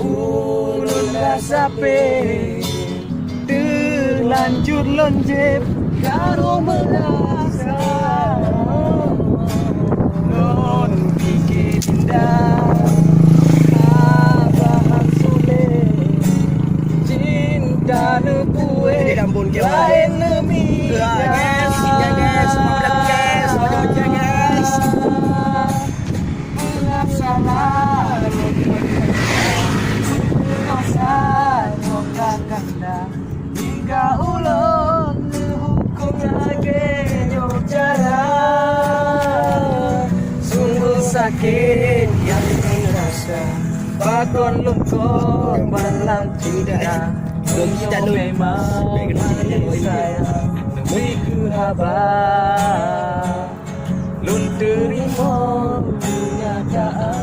Ulun rasape terlanjur lonjep karo merasa non bikin indah abahan sulit cinta nekue lain nemi Guys, ya guys, mau bilang guys, mau aja guys. Hingga ulun hukum lagi cara sungguh sakit yang dirasa bakon lungkot malam cinta Kita lu memang sayang demi kuhabat lun terima kenyataan